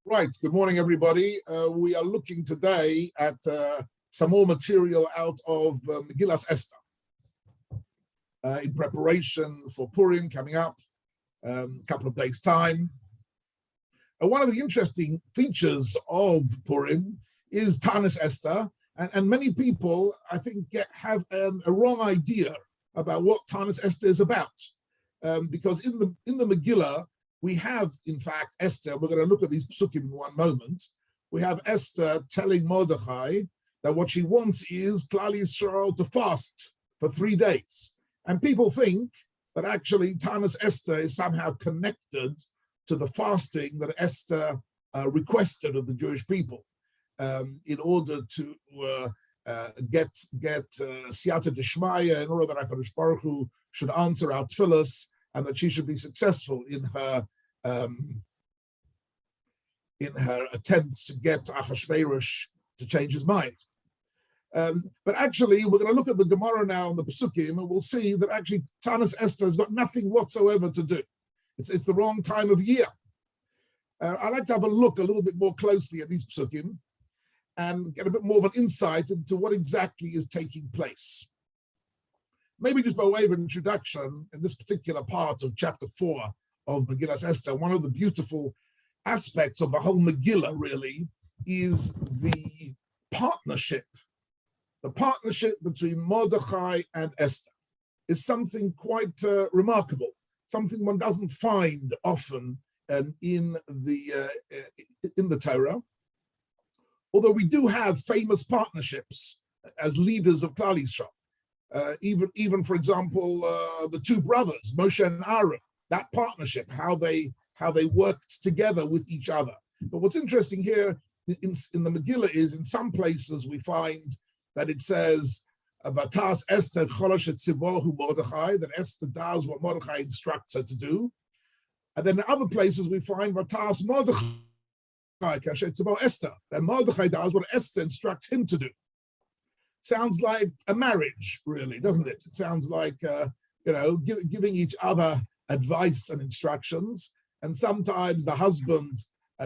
Right, good morning, everybody. We are looking today at some more material out of Megillas Esther in preparation for Purim coming up a couple of days' time. One of the interesting features of Purim is Tanis Esther, and many people, I think, have a wrong idea about what Tanis Esther is about, because in the Megillah, we have, in fact, Esther. We're going to look at these psukim in one moment. We have Esther telling Mordechai that what she wants is Klal Yisrael to fast for 3 days. And people think that actually Tanis Esther is somehow connected to the fasting that Esther requested of the Jewish people in order to get Siyata Dishmaya, in order that HaKadosh Baruch Hu should answer our tefillos and that she should be successful in her attempts to get Achashverosh to change his mind. But actually, we're going to look at the Gemara now on the Pesukim, and we'll see that actually Tanis Esther has got nothing whatsoever to do. It's the wrong time of year. I'd like to have a look a little bit more closely at these Pesukim and get a bit more of an insight into what exactly is taking place. Maybe just by way of an introduction, in this particular part of chapter 4 of Megillas Esther, one of the beautiful aspects of the whole Megillah really is the partnership. The partnership between Mordechai and Esther is something quite remarkable, something one doesn't find often in the Torah. Although we do have famous partnerships as leaders of Klal Yisrael. Even for example, the two brothers, Moshe and Aaron, that partnership, how they worked together with each other. But what's interesting here in the Megillah is in some places we find that it says, Vatas Esther cholosh et tzivohu Mordechai, that Esther does what Mordechai instructs her to do. And then in other places we find Vatas Mordechai kasher tzivohu Esther, that Mordechai does what Esther instructs him to do. Sounds like a marriage, really, doesn't it? It sounds like, giving each other advice and instructions. And sometimes the husband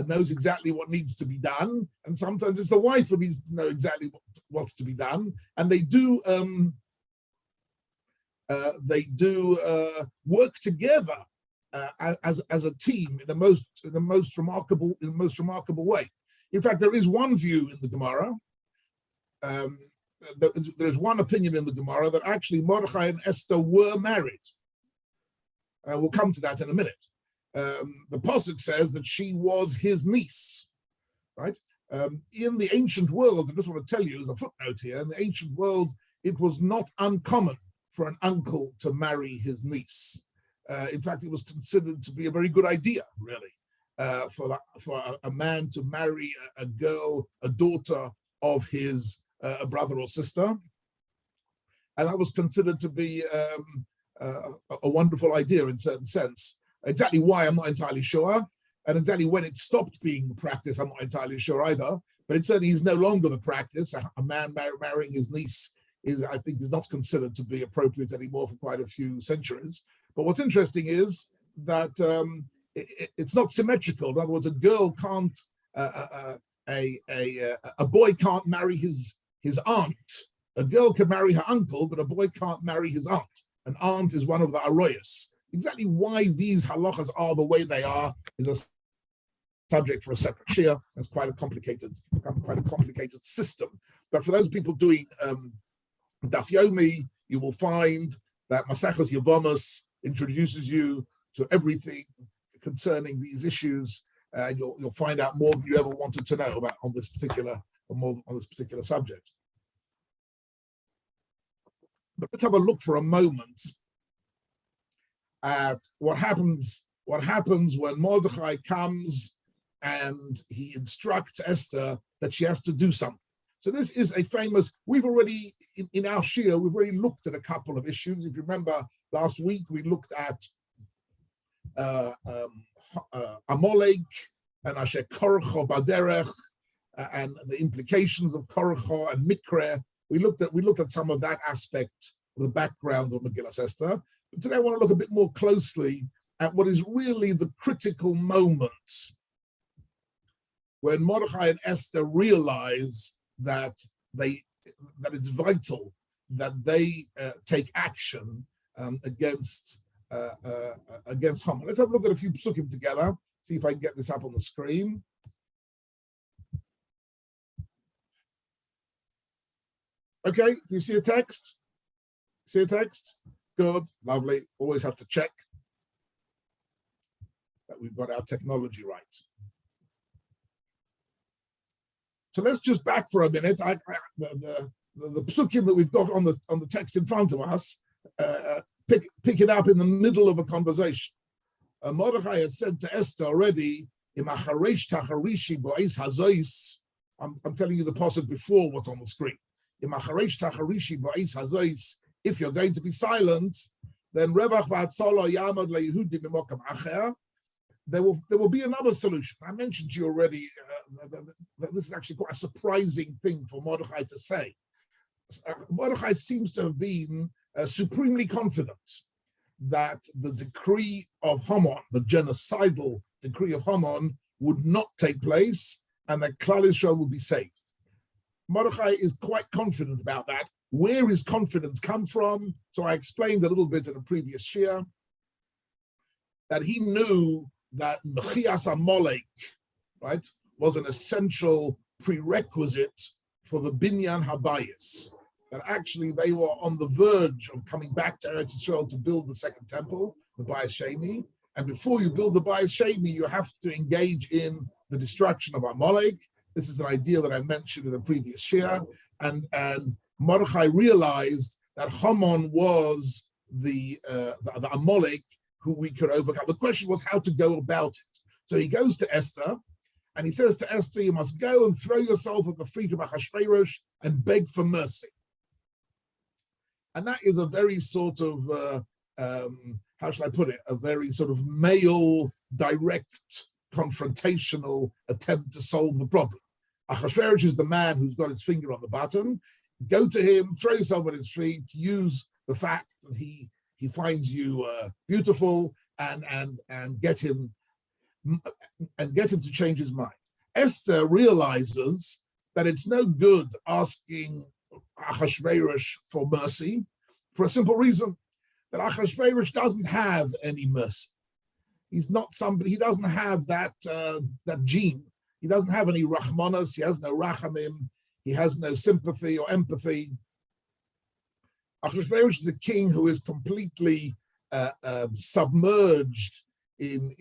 knows exactly what needs to be done. And sometimes it's the wife who needs to know exactly what's to be done. And they do work together as a team in the most remarkable way. In fact, there is one view in the Gemara. There's one opinion in the Gemara that actually Mordechai and Esther were married. We'll come to that in a minute. The Pasuk says that she was his niece, right? In the ancient world, I just want to tell you as a footnote here, in the ancient world, it was not uncommon for an uncle to marry his niece. In fact, it was considered to be a very good idea, really, for a man to marry a daughter of his a brother or sister, and that was considered to be a wonderful idea in a certain sense. Exactly why, I'm not entirely sure, and exactly when it stopped being the practice, I'm not entirely sure either, but it certainly is no longer the practice. A man marrying his niece I think, is not considered to be appropriate anymore for quite a few centuries. But what's interesting is that it's not symmetrical. In other words, a girl can't, a boy can't marry his aunt. A girl can marry her uncle, but a boy can't marry his aunt. An aunt is one of the aroyas. Exactly why these halachas are the way they are is a subject for a separate shir. It's quite a complicated system. But for those people doing Daf Yomi, you will find that Masechas Yevamos introduces you to everything concerning these issues, and you'll find out more than you ever wanted to know about on this particular subject. But let's have a look for a moment at what happens when Mordechai comes and he instructs Esther that she has to do something. So this is a famous, we've already, in our shir, we've already looked at a couple of issues. If you remember, last week we looked at Amalek and Asher Korcho Baderech and the implications of Korcho and Mikre. We looked at some of that aspect of the background of Megillas Esther. But today I want to look a bit more closely at what is really the critical moment when Mordechai and Esther realize that it's vital that they take action against Haman. Let's have a look at a few psukim together. See if I can get this up on the screen. Okay, do you see a text? See a text? Good, lovely. Always have to check that we've got our technology right. So let's just back for a minute. The psukim that we've got on the text in front of us, pick it up in the middle of a conversation. Mordechai has said to Esther already, I'm telling you the passage before what's on the screen. If you're going to be silent, then there will be another solution. I mentioned to you already that this is actually quite a surprising thing for Mordechai to say. Mordechai seems to have been supremely confident that the decree of Haman, the genocidal decree of Haman, would not take place and that Klal Yisrael would be saved. Mordechai is quite confident about that. Where his confidence come from? So I explained a little bit in a previous shir that he knew that Mechias Amalek, right, was an essential prerequisite for the Binyan Habayis. That actually they were on the verge of coming back to Eretz Yisrael to build the second temple, the Bayis Sheni. And before you build the Bayis Sheni, you have to engage in the destruction of Amalek. This is an idea that I mentioned in a previous shir. And Mordechai realized that Haman was the Amalek who we could overcome. The question was how to go about it. So he goes to Esther, and he says to Esther, you must go and throw yourself at the feet of Ahasuerus and beg for mercy. And that is a very sort of, how shall I put it, a very sort of male, direct, confrontational attempt to solve the problem. Ahasuerus is the man who's got his finger on the button. Go to him, throw yourself at his feet, use the fact that he finds you beautiful, and get him to change his mind. Esther realizes that it's no good asking Ahasuerus for mercy for a simple reason, that Ahasuerus doesn't have any mercy. He's not somebody, he doesn't have that gene. He doesn't have any rachmanas, he has no rachamim, he has no sympathy or empathy. Ahasuerus is a king who is completely submerged in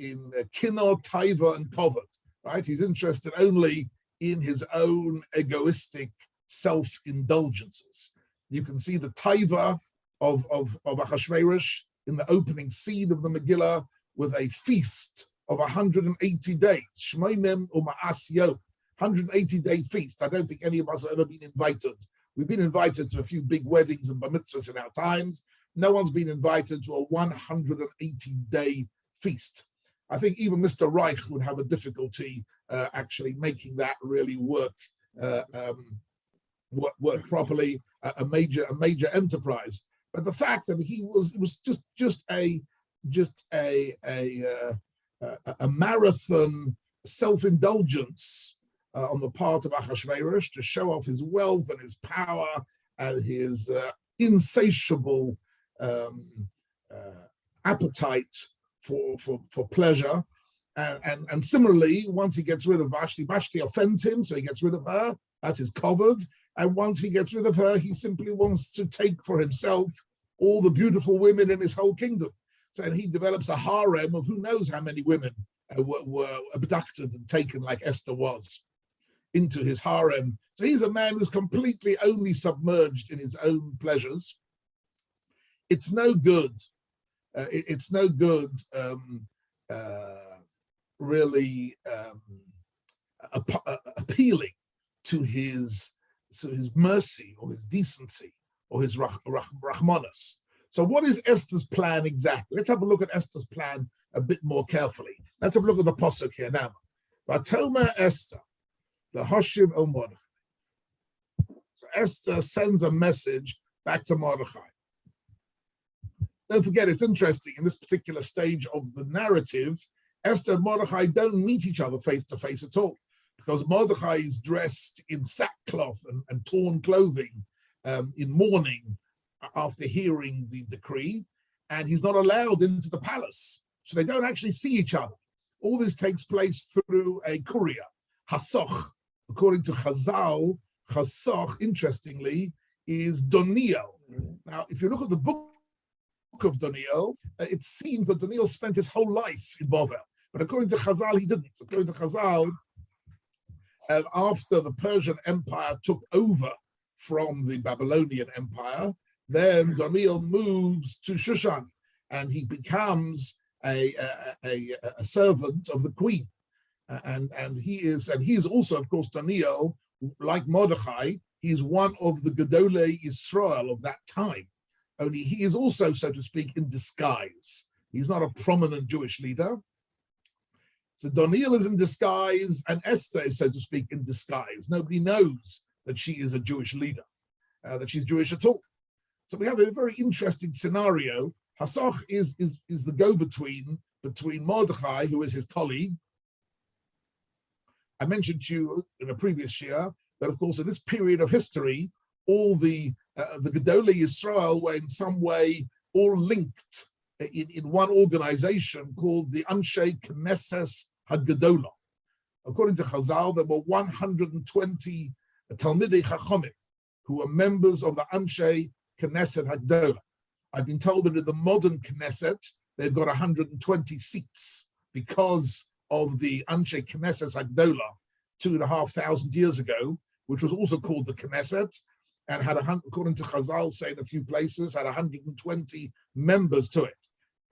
kinor, taiva, and kovod, right? He's interested only in his own egoistic self-indulgences. You can see the taiva of Ahasuerus in the opening scene of the Megillah with a feast of 180 days. Shmoinem u'ma'as yom, 180-day feast. I don't think any of us have ever been invited. We've been invited to a few big weddings and bar mitzvahs in our times. No one's been invited to a 180-day feast. I think even Mr. Reich would have a difficulty actually making that really work properly, a major enterprise. But the fact that it was just a marathon self-indulgence on the part of Ahasuerus to show off his wealth and his power and his insatiable appetite for pleasure. And similarly, once he gets rid of Vashti offends him, so he gets rid of her. That's his covered. And once he gets rid of her, he simply wants to take for himself all the beautiful women in his whole kingdom. So and he develops a harem of who knows how many women were abducted and taken, like Esther was, into his harem. So he's a man who's completely only submerged in his own pleasures. It's no good. It's no good really appealing to his mercy or his decency or his rachmanas. So what is Esther's plan exactly? Let's have a look at Esther's plan a bit more carefully. Let's have a look at the pasuk here now. Vatelma Esther, the Hashim el Mordechai. So Esther sends a message back to Mordechai. Don't forget, it's interesting, in this particular stage of the narrative, Esther and Mordechai don't meet each other face to face at all. because Mordechai is dressed in sackcloth and torn clothing in mourning after hearing the decree, and he's not allowed into the palace. So they don't actually see each other. All this takes place through a courier, Hasoch. According to Chazal, Hasoch, interestingly, is Doniel. Now, if you look at the book of Doniel, it seems that Doniel spent his whole life in Bavel. But according to Chazal, he didn't. According to Chazal, after the Persian Empire took over from the Babylonian Empire, then Doniel moves to Shushan, and he becomes a servant of the queen. And he is also, of course, Daniel, like Mordechai, he's one of the Gedolei Israel of that time. Only he is also, so to speak, in disguise. He's not a prominent Jewish leader. So Daniel is in disguise, and Esther is, so to speak, in disguise. Nobody knows that she is a Jewish leader, that she's Jewish at all. So we have a very interesting scenario. Hasoch is the go-between between Mordechai, who is his colleague. I mentioned to you in a previous year that, of course, in this period of history, all the Gedolei Israel were in some way all linked in one organization called the Anshe Knesset HaGedolah. According to Chazal, there were 120 Talmidei Chachomim who were members of the Anshe Knesset HaGedolah. I've been told that in the modern Knesset, they've got 120 seats because of the Anshe Knesset HaGedolah 2,500 years ago, which was also called the Knesset, and had, according to Chazal, say in a few places, had 120 members to it.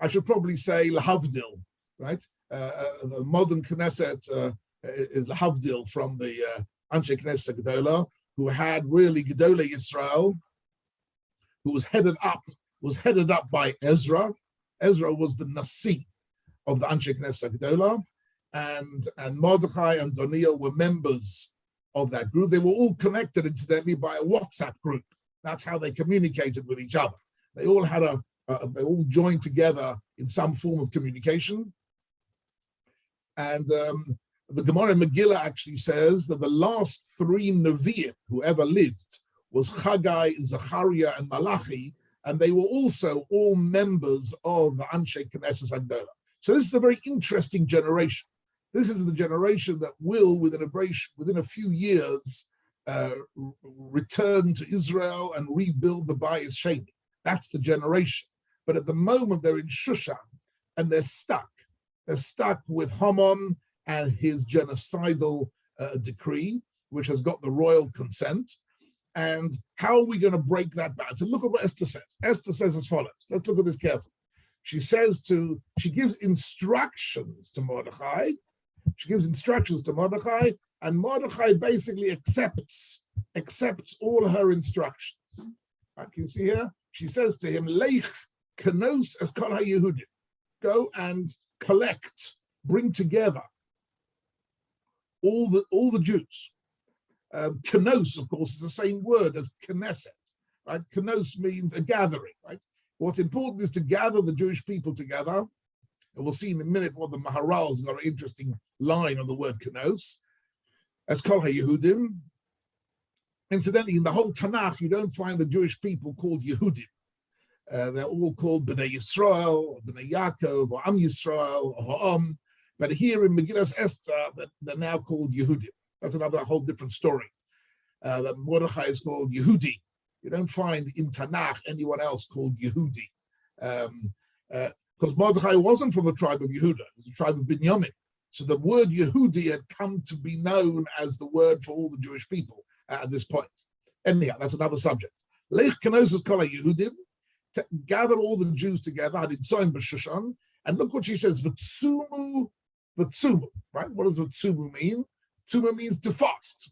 I should probably say Lahavdil, right? The modern Knesset is Lahavdil from the Anshe Knesset HaGedolah, who had really Gedolei Israel, who was headed up by Ezra. Ezra was the Nasi of the Anshe Knesset HaGedolah, and Mordechai and Daniel were members of that group. They were all connected, incidentally, by a WhatsApp group. That's how they communicated with each other. They all had they all joined together in some form of communication. And the Gemara in Megillah actually says that the last three Nevi'im who ever lived was Haggai, Zechariah, and Malachi, and they were also all members of the Anshe Knesset HaGedolah. So this is a very interesting generation. This is the generation that will, within a few years, return to Israel and rebuild the Bayis Sheni. That's the generation. But at the moment, they're in Shushan, and they're stuck. They're stuck with Haman and his genocidal decree, which has got the royal consent. And how are we going to break that balance? And look at what Esther says. Esther says as follows. Let's look at this carefully. She gives instructions to Mordechai. And Mordechai basically accepts all her instructions. Right, can you see here? She says to him, Leich kanos es kol haYehudim. Go and collect, bring together all the Jews. Kanos, of course, is the same word as Knesset. Right? Kanos means a gathering. Right? What's important is to gather the Jewish people together. And we'll see in a minute what the Maharal's got an interesting line on the word Kanos. As Kol HaYehudim. Incidentally, in the whole Tanakh, you don't find the Jewish people called Yehudim. They're all called Bnei Yisrael, or Bnei Yaakov, or Am Yisrael, or Ha'am. But here in Megillas Esther, they're now called Yehudim. That's another whole different story. That Mordechai is called Yehudi. You don't find in Tanakh anyone else called Yehudi. Because Mordechai wasn't from the tribe of Yehuda, it was the tribe of Binyamin. So the word Yehudi had come to be known as the word for all the Jewish people at this point. Anyhow, that's another subject. Leich kenosos kol Yehudim, to gather all the Jews together, haditzoim b'shushan, and look what she says, v'tzumu, right? What does v'tzumu mean? Tzuma means to fast.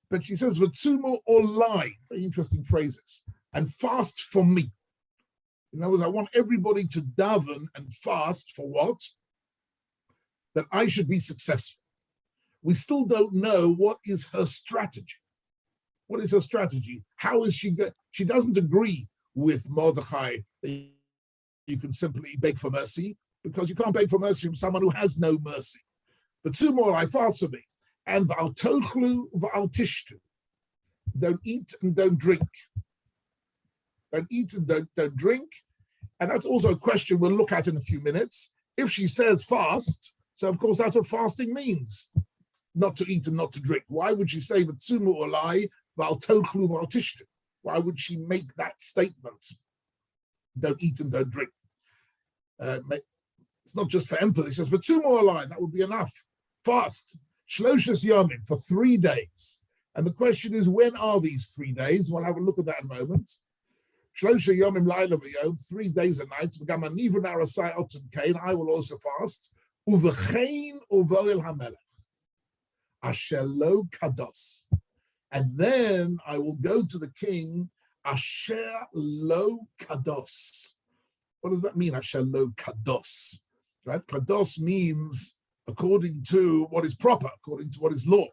But she says, v'tzumu or lie, very interesting phrases, and fast for me. In other words, I want everybody to daven and fast for what? That I should be successful. We still don't know what is her strategy. What is her strategy? How is she good? She doesn't agree with Mordechai that you can simply beg for mercy, because you can't beg for mercy from someone who has no mercy. But two more, I fast for me. and v'al tochlu v'al tishtu. Don't eat and don't drink. Don't eat and don't drink. And that's also a question we'll look at in a few minutes. If she says fast, so of course that's what fasting means. Not to eat and not to drink. Why would she say v'tzumu olai v'al tochlu v'al tishtu? Why would she make that statement? Don't eat and don't drink. It's not just for emphasis. It says v'tzumu olai. That would be enough. Fast. Shloshas yomim, for 3 days. And the question is, when are these 3 days? We'll have a look at that in a moment. Shlosha yomim laila v'yom, 3 days and nights. V'gam ani v'narasai otzim kain, I will also fast. U'v'chein u'vo'il hamelech. Asher lo kados. And then I will go to the king, Asher lo kados. What does that mean, Asher lo kados? Right? Kados means according to what is proper, according to what is law.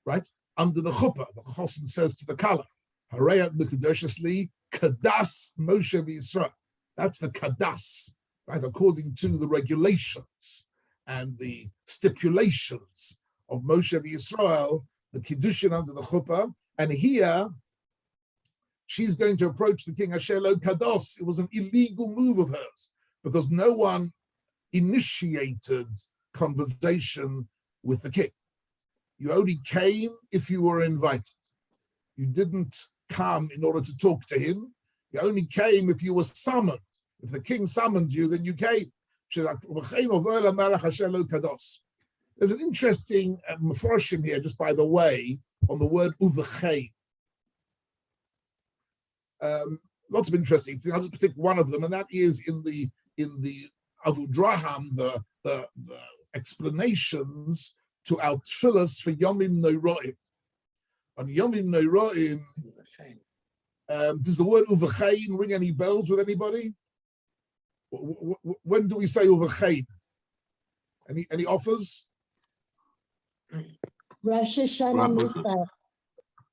Right? Under the chuppah, the chosin says to the kala, Harayat mekudeshesli kadas Moshe v'Yisrael. That's the kadas, right? According to the regulations and the stipulations of Moshe v'Yisrael, the kiddushin under the chuppah. And here, she's going to approach the king Asher lo kados. It was an illegal move of hers because no one initiated conversation with the king. You only came if you were invited. You didn't come in order to talk to him. You only came if you were summoned. If the king summoned you, then you came. There's an interesting mefarshim here, just by the way, on the word uvechein. Lots of interesting things. I'll just pick one of them, and that is in the Avudraham, the explanations to our tefillas for Yomim Noraim. On Yomim Noraim, does the word uvechein ring any bells with anybody? When do we say uvechein? Any offers? Rosh Hashanah.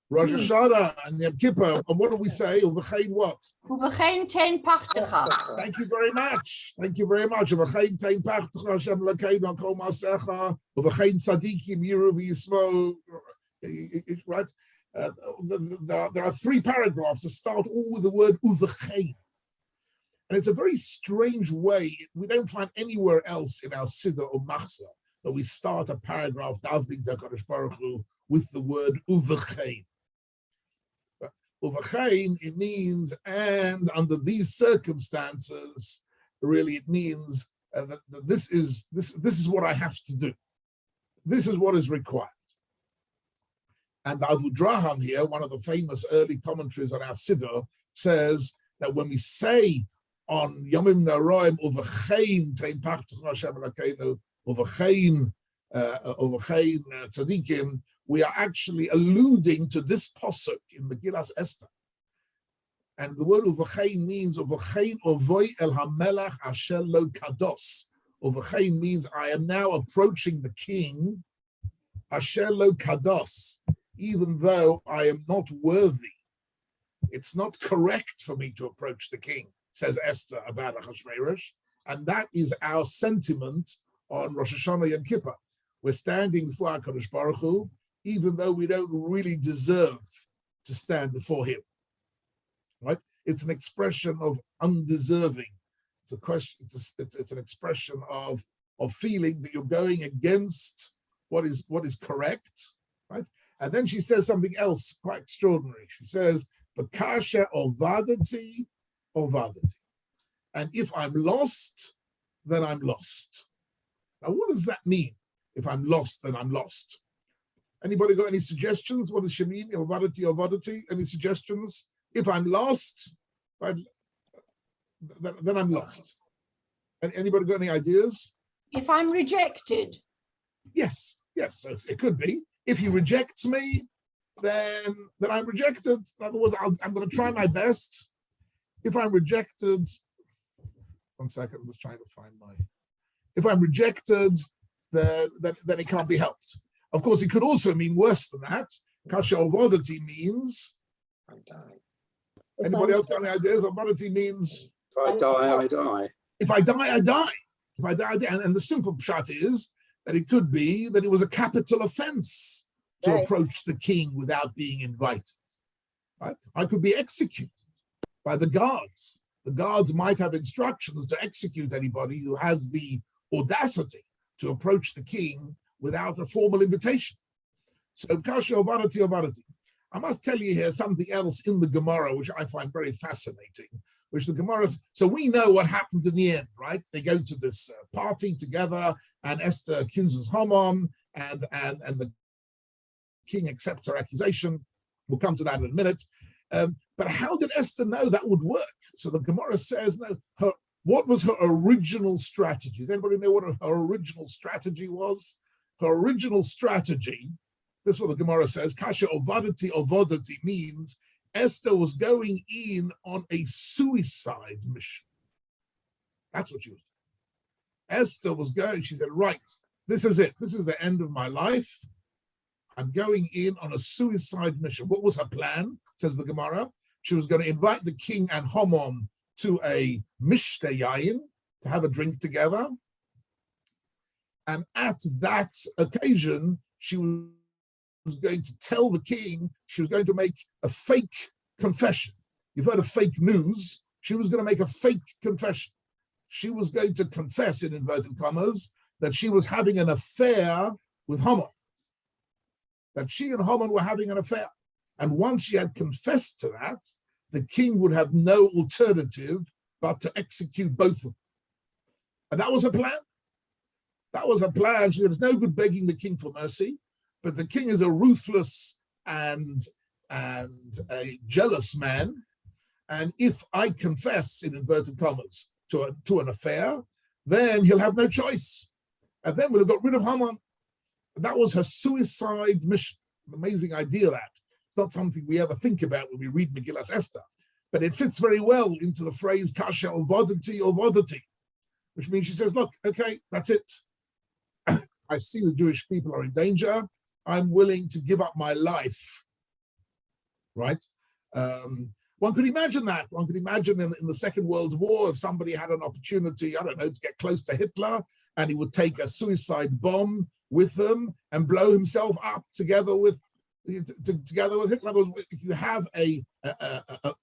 Rosh Hashanah and Yom Kippur. And what do we say? Uvechein what? Uvechein tein pachtecha. Thank you very much. Thank you very much. Uvechein tein pachtecha Hashem Lakeinu kol maasecha. Uvechein tzadikim yiru v'yismo. Right? There are 3 paragraphs that start all with the word uvechein. And it's a very strange way. We don't find anywhere else in our Siddur or Machzor that we start a paragraph davening to HaKadosh Baruch Hu with the word uvechein. Uvechein, it means, and under these circumstances, really it means that this is what I have to do. This is what is required. And Avudraham here, one of the famous early commentaries on our Siddur, says that when we say on Yomim Noraim, uvechein tein pachtecha Hashem Elokeinu, uvechein tzadikim, we are actually alluding to this pasuk in Megillas Esther. And the word uvechein means uvechein ovoi el hamelach asher lo kados. Uvechein means I am now approaching the king, asher lo kados, even though I am not worthy. It's not correct for me to approach the king, says Esther about Achashverosh. And that is our sentiment on Rosh Hashanah Yom Kippur. We're standing before HaKadosh Baruch Hu, even though we don't really deserve to stand before him. Right? It's an expression of undeserving. It's a question. It's an expression of feeling that you're going against what is correct. Right? And then she says something else quite extraordinary. She says, "Bakasha ovadati, ovadati." And if I'm lost, then I'm lost. Now, what does that mean? If I'm lost, then I'm lost. Anybody got any suggestions? What does she mean? Ovadati, ovadati? Any suggestions? If I'm lost, right, then I'm lost. And anybody got any ideas? If I'm rejected. Yes, so it could be. If he rejects me, then I'm rejected. In other words, I'm going to try my best. If I'm rejected, 1 second, I'm just trying to find my. If I'm rejected, then it can't be helped. Of course, it could also mean worse than that. Kasha ovodati means. I die. Anybody else got any ideas? Ovodati means. If I die, I die. If I die, I die. If I die, I die. And the simple pshat is that it could be that it was a capital offense to approach the king without being invited. Right? I could be executed by the guards. The guards might have instructions to execute anybody who has the audacity to approach the king without a formal invitation. So, kasha or vanity. I must tell you here something else in the Gemara, which I find very fascinating, which the Gemara, so we know what happens in the end, right? They go to this party together, and Esther accuses Haman, and the king accepts her accusation. We'll come to that in a minute. But how did Esther know that would work? So the Gemara says, no, what was her original strategy? Does anybody know what her original strategy was? Her original strategy, this is what the Gemara says, kasha ovodati means Esther was going in on a suicide mission. That's what she was doing. Esther was going, she said, right, this is it. This is the end of my life. I'm going in on a suicide mission. What was her plan, says the Gemara? She was going to invite the king and Haman to a mishte yayin, to have a drink together. And at that occasion, she was going to tell the king, she was going to make a fake confession. You've heard of fake news. She was going to make a fake confession. She was going to confess, in inverted commas, that she was having an affair with Haman. That she and Haman were having an affair. And once she had confessed to that, the king would have no alternative but to execute both of them. And that was her plan. That was her plan. She said, it's no good begging the king for mercy, but the king is a ruthless and a jealous man. And if I confess, in inverted commas, to an affair, then he'll have no choice. And then we'll have got rid of Haman. And that was her suicide mission. An amazing idea, that. It's not something we ever think about when we read Megillas Esther, but it fits very well into the phrase kasha ovodati, which means she says, look, okay, that's it. I see the Jewish people are in danger. I'm willing to give up my life, right? One could imagine that. One could imagine in the Second World War, if somebody had an opportunity, I don't know, to get close to Hitler, and he would take a suicide bomb with them and blow himself up together with Hitler. If you have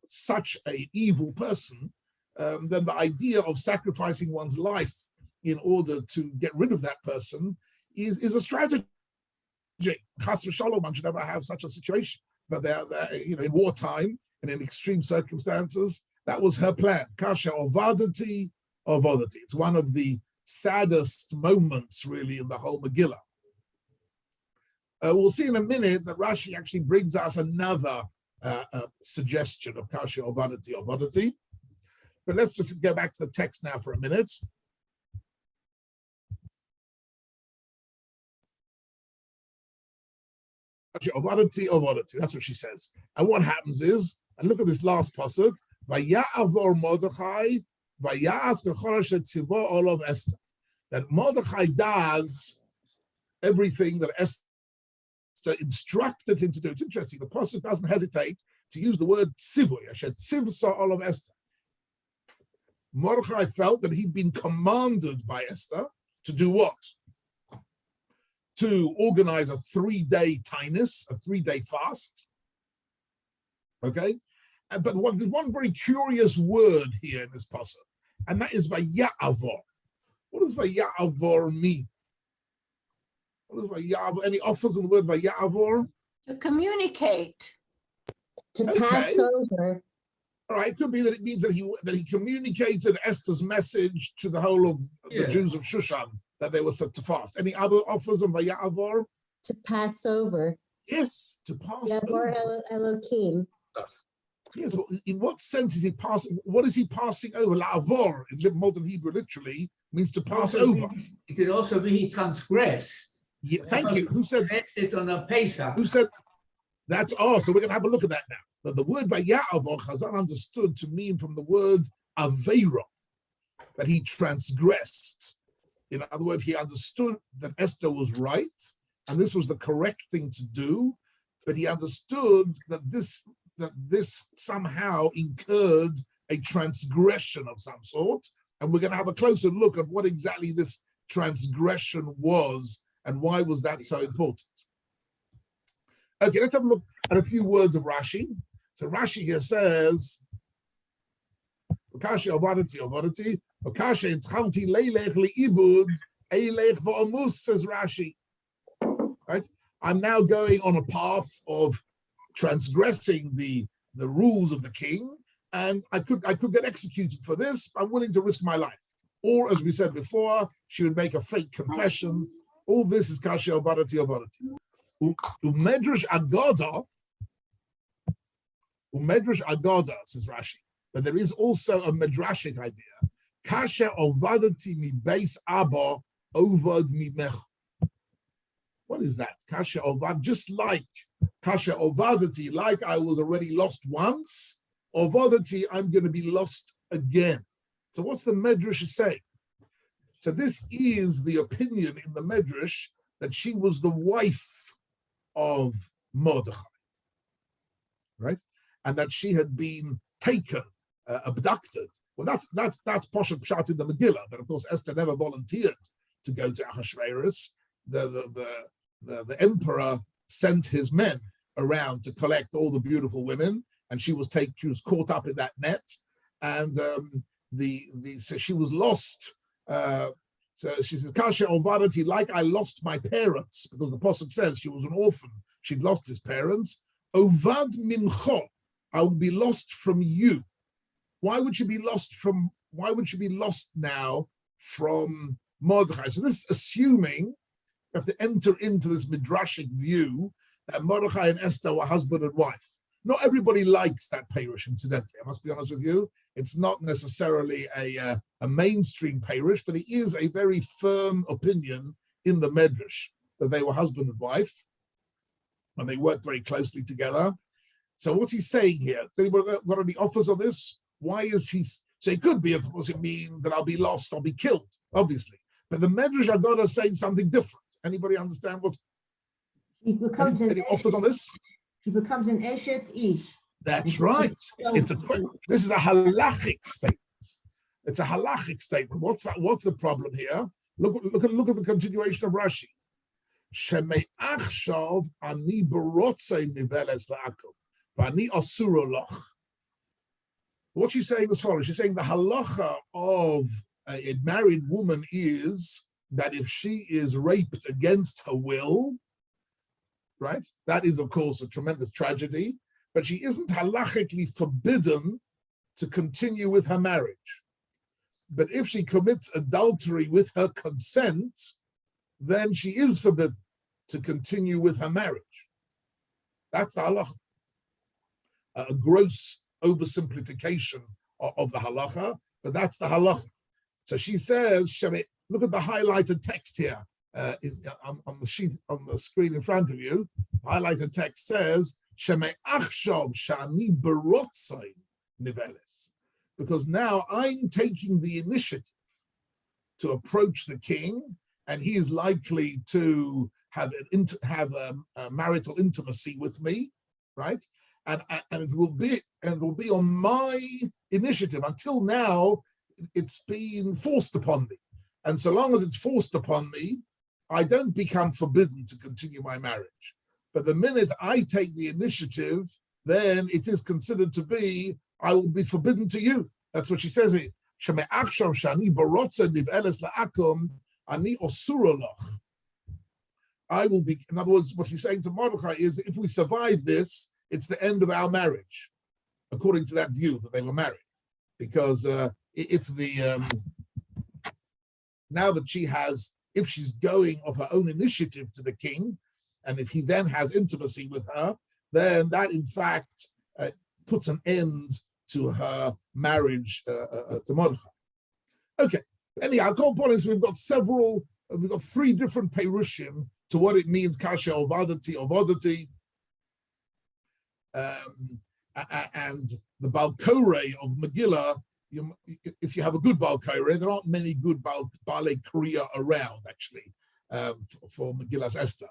such an evil person, then the idea of sacrificing one's life in order to get rid of that person is a strategy. Chas v'shalom, one should never have such a situation. But they're in wartime and in extreme circumstances, that was her plan. Kasha ovadati. It's one of the saddest moments, really, in the whole Megillah. We'll see in a minute that Rashi actually brings us another suggestion of kasha ovadati. But let's just go back to the text now for a minute. Ovadati, that's what she says. And what happens is, and look at this last pasuk, Vaya'avor Mordechai, Vaya'as v'chorash etzivo olav Esther. That Mordechai does everything that Esther instructed him to do. It's interesting, the pasuk doesn't hesitate to use the word tzivoy, asher tzivsa olav Esther. Mordechai felt that he'd been commanded by Esther to do what? To organize a 3-day tainus, a 3-day fast. Okay? But there's one very curious word here in this pasuk, and that is vaya'avor. What does vaya'avor mean? What is vaya'avor? Any offers on the word vaya'avor? To communicate. To pass over. All right, it could be that it means that he communicated Esther's message to the whole of the Jews of Shushan, that they were set to fast. Any other offers on vaya'avor? To pass over. Yes, to pass over. Elohim. Yes, but in what sense is he passing? What is he passing over? La'avor, in modern Hebrew, literally, means to pass over. It could also be he transgressed. Yeah, thank you. Who said it on a Pesach? Who said that's? Oh, so we're going to have a look at that now. But the word vaya'avor, Chazal understood to mean from the word aveira, that he transgressed. In other words, he understood that Esther was right, and this was the correct thing to do, but he understood that this somehow incurred a transgression of some sort, and we're going to have a closer look at what exactly this transgression was and why was that so important. Okay, let's have a look at a few words of Rashi. So Rashi here says, says Rashi. Right? I'm now going on a path of transgressing the rules of the king, and I could get executed for this. I'm willing to risk my life. Or, as we said before, she would make a fake confession. All this is kasher obadati. Umedrash agoda, says Rashi. But there is also a medrashic idea. Kasher ovadati mi beis abba ovad mi mech. What is that? Kasher ovad, just like kasher ovadati, like I was already lost once. Ovadati, I'm going to be lost again. So what's the medrash saying? So this is the opinion in the medrash that she was the wife of Mordechai, right? And that she had been taken, abducted. Well, that's Poshet Pshat in the Megillah, but of course Esther never volunteered to go to Ahasuerus. The emperor sent his men around to collect all the beautiful women, and she was caught up in that net, and so she was lost. So she says, Kasher Obadati, like I lost my parents, because the Pasuk says she was an orphan. She'd lost his parents. Ovad mincho, I will be lost from you. Why would she be lost now from Mordechai? So this is assuming you have to enter into this midrashic view that Mordechai and Esther were husband and wife. Not everybody likes that peirush, incidentally. I must be honest with you. It's not necessarily a mainstream peirush, but it is a very firm opinion in the Medrash that they were husband and wife, and they worked very closely together. So what's he saying here? Has anybody got any offers on this? Why is he? So it could be, of course, it means that I'll be lost, I'll be killed, obviously. But the Medrash Haggadah is saying something different. Anybody understand what? Any offers on this? He becomes an Eshet Ish. That's right. This is a halachic statement. It's a halachic statement. What's that? What's the problem here? Look at the continuation of Rashi. Shemei achshav ani berotzei niveles la'akum v'ani asura loch. What she's saying as follows. She's saying the halacha of a married woman is that if she is raped against her will, right? That is, of course, a tremendous tragedy, but she isn't halachically forbidden to continue with her marriage. But if she commits adultery with her consent, then she is forbidden to continue with her marriage. That's the halacha. A gross oversimplification of the halacha, but that's the halacha. So she says, look at the highlighted text here. On the sheet on the screen in front of you, highlighted text says, because now I'm taking the initiative to approach the king, and he is likely to have a marital intimacy with me, right? And it will be on my initiative. Until now, it's been forced upon me, and so long as it's forced upon me, I don't become forbidden to continue my marriage. But the minute I take the initiative, then it is considered to be, I will be forbidden to you. That's what she says here. I will be, in other words, what she's saying to Mordechai is, if we survive this, it's the end of our marriage, according to that view that they were married. Because now that if she's going of her own initiative to the king, and if he then has intimacy with her, then that in fact puts an end to her marriage to Mordechai. Okay, anyhow, the whole point is we've got three different perushim to what it means, kasher ovadati, and the Balkore of Megillah. If you have a good Balkore, there aren't many good Balei Kriya around, actually, for Megillah's Esther.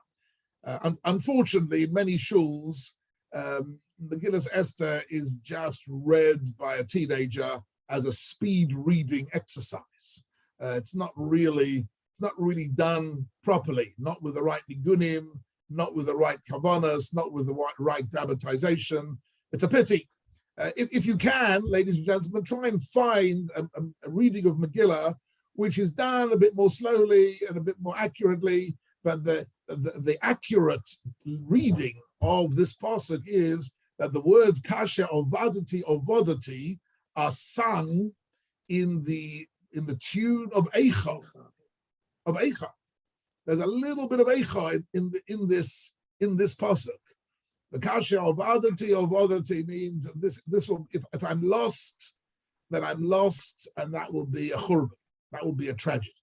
Unfortunately, in many shuls, Megillah's Esther is just read by a teenager as a speed reading exercise. It's not really it's not really done properly, not with the right nigunim, not with the right kavanas, not with the right grammatization. It's a pity. If you can, ladies and gentlemen, try and find a reading of Megillah which is done a bit more slowly and a bit more accurately, but the accurate reading of this pasuk is that the words kasha or vadati are sung in the tune of Eicha. There's a little bit of Eicha in this pasuk. The kasha of vadati means this will, if I'm lost, then I'm lost, and that will be a churban. That will be a tragedy.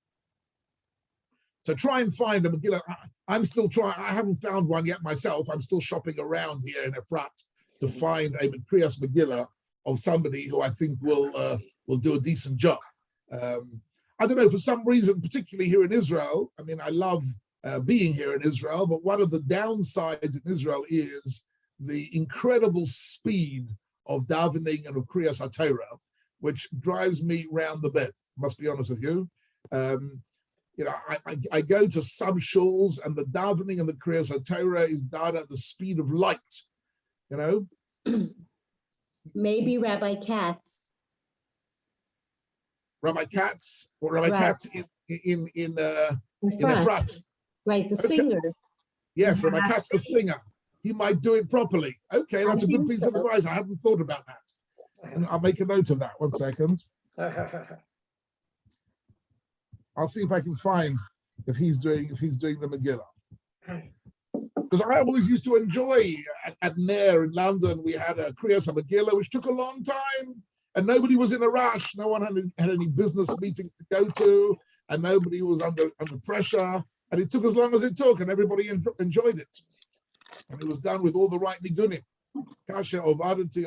So try and find a Megillah. I'm still trying. I haven't found one yet myself. I'm still shopping around here in Efrat to find a Kriyas Megillah of somebody who I think will do a decent job. I don't know, for some reason, particularly here in Israel. I mean, I love being here in Israel, but one of the downsides in Israel is the incredible speed of davening and of Kriyas HaTorah, which drives me round the bend. Must be honest with you. I go to some shuls and the davening and the Kriyas HaTorah is done at the speed of light. Maybe Rabbi Katz. Rabbi Katz in Efrat. Right, the singer. Yes, Rabbi Katz, the singer. He might do it properly. Okay, that's a good piece of advice. I hadn't thought about that. And I'll make a note of that. 1 second. I'll see if I can find if he's doing the Megillah. Because I always used to enjoy at Nair in London, we had a Kriyas Megillah, which took a long time, and nobody was in a rush. No one had any business meetings to go to, and nobody was under pressure. And it took as long as it took, and everybody enjoyed it. And it was done with all the right nigunim. Kasha ovadati.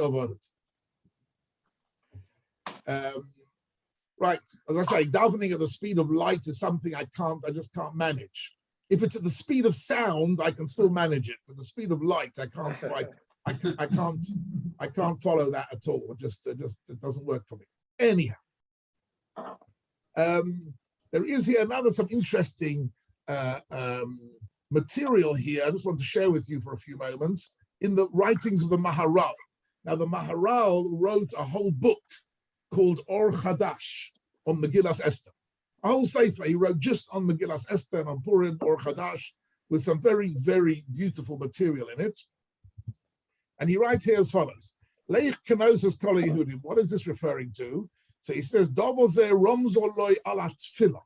Right, as I say, davening at the speed of light is something I just can't manage. If it's at the speed of sound, I can still manage it. But the speed of light, I can't follow that at all. It doesn't work for me. Anyhow, there is here some interesting material here. I just want to share with you for a few moments in the writings of the Maharal. Now, the Maharal wrote a whole book called Or Chadash on Megillas Esther. A whole sefer he wrote just on Megillas Esther and on Purim, Or Chadash, with some very, very beautiful material in it. And he writes here as follows: Leich kenosis kol Yehudim. What is this referring to? So he says, Dovoze romzoloi alat tefillah.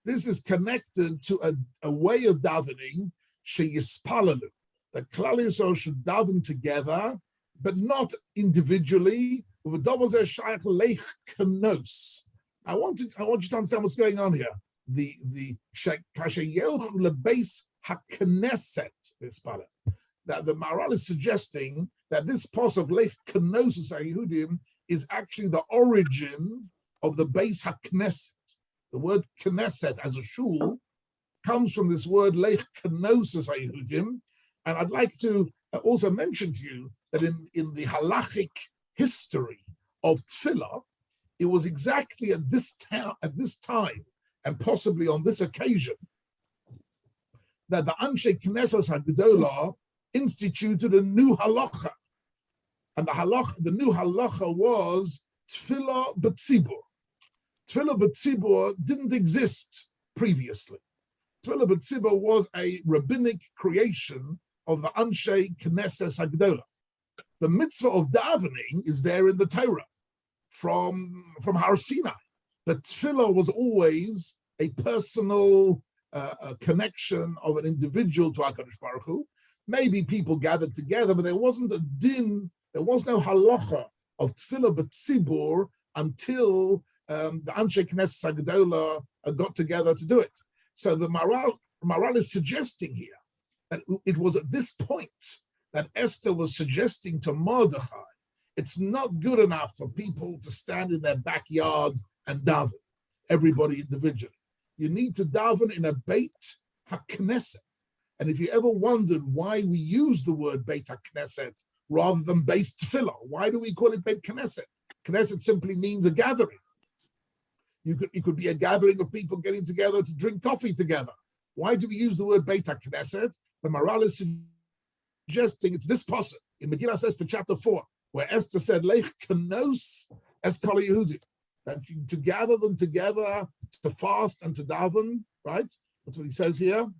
This is connected to a way of davening, sheyispalalu. The Klal Yisrael should daven together, but not individually. I want you to understand what's going on here. The that the Maharal is suggesting that this pasuk Leich Kenosis HaYehudim is actually the origin of the Beis HaKnesset. The word Knesset as a shul comes from this word Leich Kenosis HaYehudim, and I'd like to also mention to you that in the halachic history of tefillah, it was exactly at this time, and possibly on this occasion, that the Anshe Knesset HaGedolah instituted a new halacha. And the new halacha was tefillah b'tzibur. Tefillah b'tzibur didn't exist previously. Tefillah b'tzibur was a rabbinic creation of the Anshe Knesset HaGedolah. The mitzvah of davening is there in the Torah from Har Sinai. But tefillah was always a personal connection of an individual to HaKadosh Baruch Hu. Maybe people gathered together, but there wasn't a din, there was no halacha of tefillah b'tzibur until the Anshe Knesset HaGedolah got together to do it. So the Maharal is suggesting here that it was at this point that Esther was suggesting to Mordechai, it's not good enough for people to stand in their backyard and daven, everybody individually. You need to daven in a Beit HaKnesset. And if you ever wondered why we use the word Beit HaKnesset rather than Beis Tefillah, why do we call it Beit Knesset? Knesset simply means a gathering. It could be a gathering of people getting together to drink coffee together. Why do we use the word Beit HaKnesset? The Maral is suggesting it's this passage in Megillah Esther chapter 4, where Esther said, Lech kanos es kol Yehudim, that to gather them together, to fast and to daven, right? That's what he says here.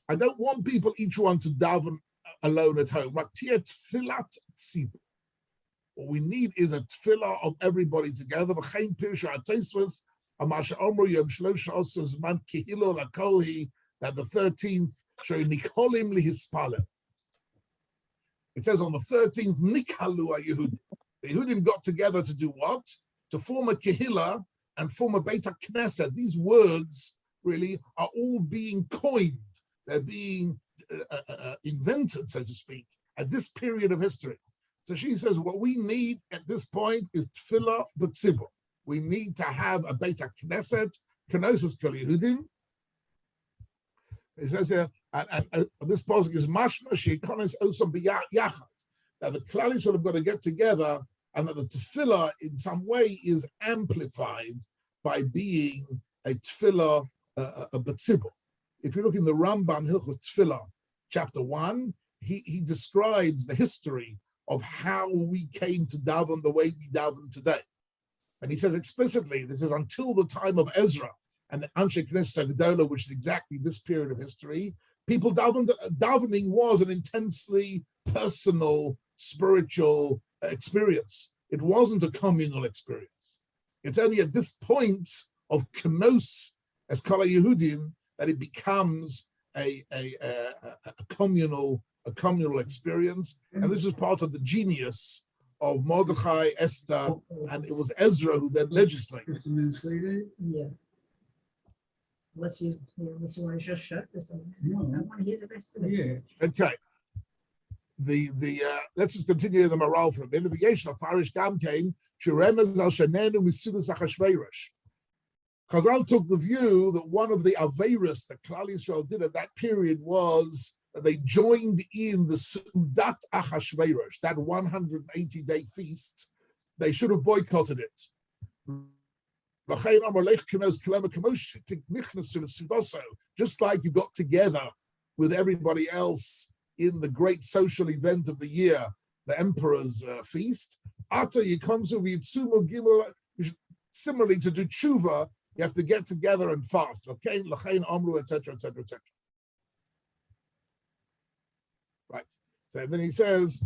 I don't want people, each one, to daven alone at home. What we need is a tefillah of everybody together. That the 13th, it says on the 13th, Nikhalu Yehudim. The Yehudim got together to do what? To form a kehillah and form a Beit HaKnesset. These words really are all being coined. They're being invented, so to speak, at this period of history. So she says, what we need at this point is tefillah b'tzibur. We need to have a Beit HaKnesset, kenosis kol Yehudim. It says here, and this pasuk is mashma sheikonis osam b'yachad, that the Klalis have got to get together, and that the tefillah in some way is amplified by being a tefillah, a b'tzibur. If you look in the Rambam Hilchos Tefillah, chapter 1, he describes the history of how we came to daven the way we daven today. And he says explicitly, this is until the time of Ezra and the Anshe Knesset Gedolah, which is exactly this period of history, people davening was an intensely personal, spiritual experience. It wasn't a communal experience. It's only at this point of Kenos as Kol Yehudim that it becomes a communal experience. And this was part of the genius of Mordechai, Esther, and it was Ezra who then legislated. Yeah. Unless you want to just shut this on. I want to hear the rest of it. Yeah. Okay. Let's just continue the morale for a minute. The Yesh of Farish Gamkein, Shuremez al Shanenu Misudas Achashverosh. Chazal took the view that one of the Averis that Klal Yisrael did at that period was that they joined in the Sudat Achashverosh, that 180-day feast. They should have boycotted it. Just like you got together with everybody else in the great social event of the year, the Emperor's feast. Similarly, to do tshuva, you have to get together and fast. Okay, etc., etc., etc. Right. So then he says,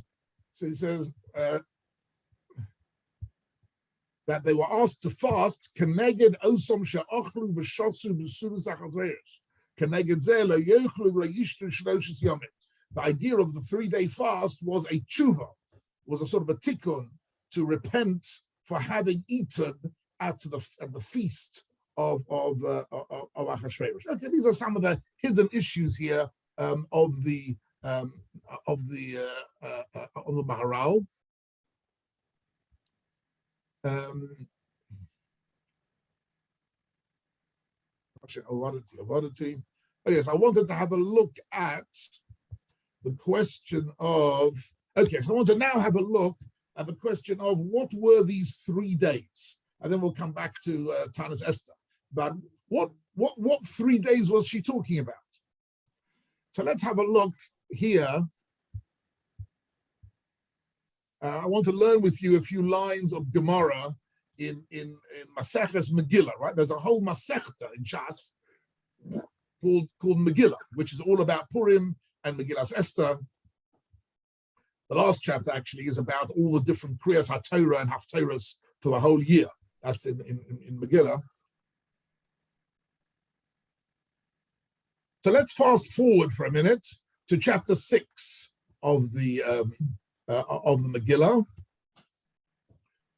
that they were asked to fast. Keneged osom she'ochlu v'shosu b'sudas achazreish. Keneged zeh lo yochlu v'yishtu shloshis yomim. The idea of the 3-day fast was a tshuva, was a sort of a tikkun to repent for having eaten at the feast of Achashverosh. Okay, these are some of the hidden issues here of the Maharal. Oddity. Oh yes, I wanted to have a look at the question of. Okay, so I want to now have a look at the question of what were these 3 days, and then we'll come back to Tanis Esther. But what 3 days was she talking about? So let's have a look here. I want to learn with you a few lines of Gemara in Maseches Megillah, right? There's a whole Masechta in Shas called Megillah, which is all about Purim and Megillas Esther. The last chapter actually is about all the different Kriyas HaTorah and Haftorahs for the whole year. That's in Megillah. So let's fast forward for a minute to chapter 6 of the Megillah,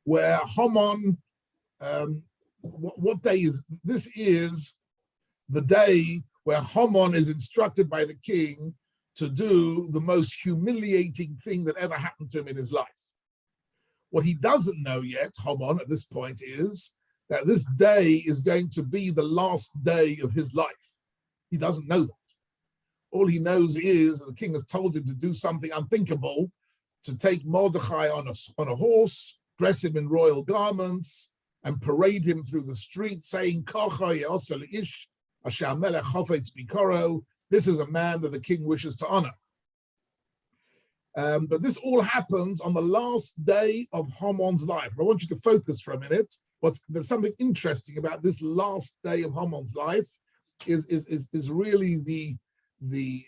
where Haman, what day is this? Is the day where Haman is instructed by the king to do the most humiliating thing that ever happened to him in his life. What he doesn't know yet, Haman, at this point, is that this day is going to be the last day of his life. He doesn't know that. All he knows is that the king has told him to do something unthinkable, to take Mordechai on a horse, dress him in royal garments, and parade him through the street, saying, this is a man that the king wishes to honor. But this all happens on the last day of Haman's life. I want you to focus for a minute. There's something interesting about this last day of Haman's life is really the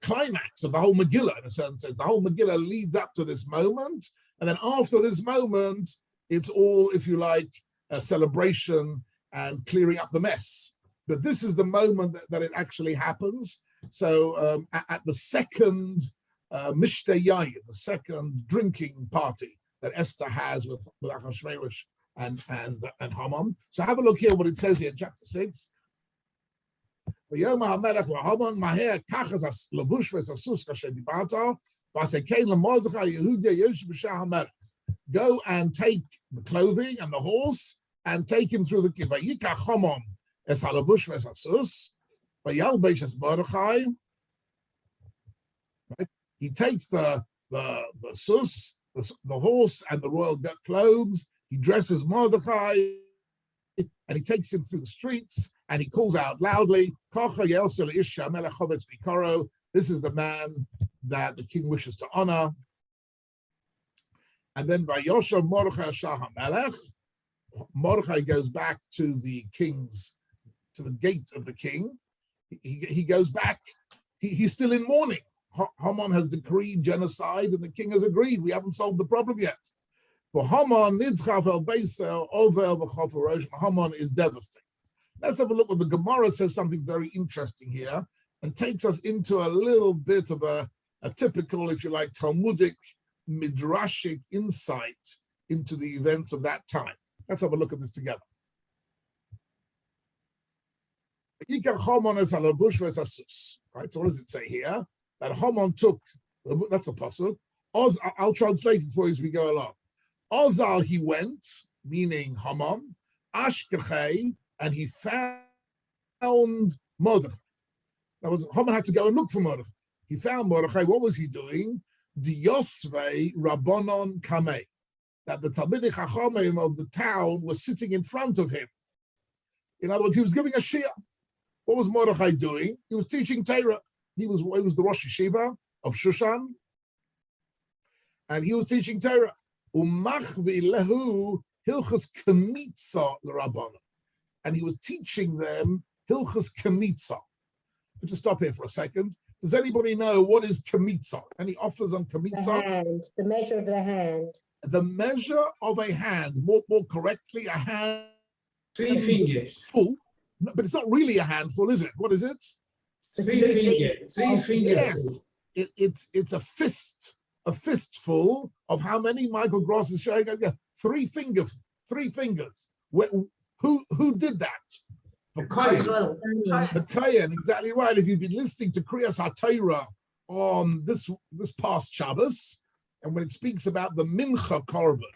climax of the whole Megillah, in a certain sense. The whole Megillah leads up to this moment, and then after this moment, it's all, if you like, a celebration and clearing up the mess. But this is the moment that it actually happens. So at the second Mishteh Yayin, the second drinking party that Esther has with Achashverosh and Haman. So have a look here what it says here in chapter 6. Go and take the clothing and the horse and take him through the Haman es halabush v'esasus, v'yalbesh Mordechai. He takes the sus, the horse, and the royal clothes. He dresses Mordechai, and he takes him through the streets, and he calls out loudly, "This is the man that the king wishes to honor." And then by Yosha Mordechai Shah HaMelech, Mordechai goes back to the gate of the king. He goes back. He's still in mourning. Haman has decreed genocide, and the king has agreed. We haven't solved the problem yet. For Haman, Haman is devastated. Let's have a look what the Gemara says. Something very interesting here, and takes us into a little bit of a typical, if you like, Talmudic, midrashic insight into the events of that time. Let's have a look at this together. Right, so what does it say here? That Haman took, that's a pasuk. I'll translate it for you as we go along. Ozal, he went, meaning Haman, Ashkechei, and he found Mordechai. That was, Haman had to go and look for Mordechai. He found Mordechai. What was he doing? Diyosvei Rabbanon Kamei. That the Talmidei Chachamim of the town was sitting in front of him. In other words, he was giving a shiur. What was Mordechai doing? He was teaching Torah. He was the Rosh Yeshiva of Shushan, and he was teaching Torah. Umachvi lehu hilchas kemitza l'rabbanon, and he was teaching them hilchas kemitza. Let's just stop here for a second. Does anybody know what is kemitza? Any offers on kemitza? The hand, the measure of the hand. The measure of a hand, more correctly, a hand. 3 fingers. Full, but it's not really a handful, is it? What is it? 3 fingers. 3 fingers. Yes, it's a fistful of how many? Michael Gross is showing us. Yeah, 3 fingers. 3 fingers. Who did that? The Kohen. The Kohen, exactly right. If you've been listening to Kriyas HaTorah on this past Shabbos, and when it speaks about the Mincha Korban,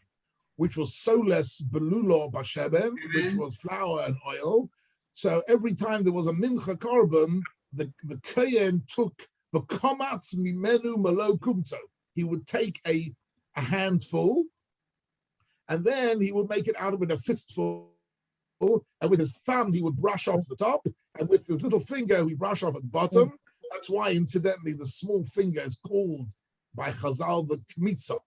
which was soles belulo basheben, which was flour and oil. So every time there was a Mincha Korban, the Kohen took the komatz mimenu malo kumto. He would take a handful, and then he would make it out of it a fistful, and with his thumb he would brush off the top, and with his little finger he brush off at the bottom. That's why, incidentally, the small finger is called by Chazal the Kmitza.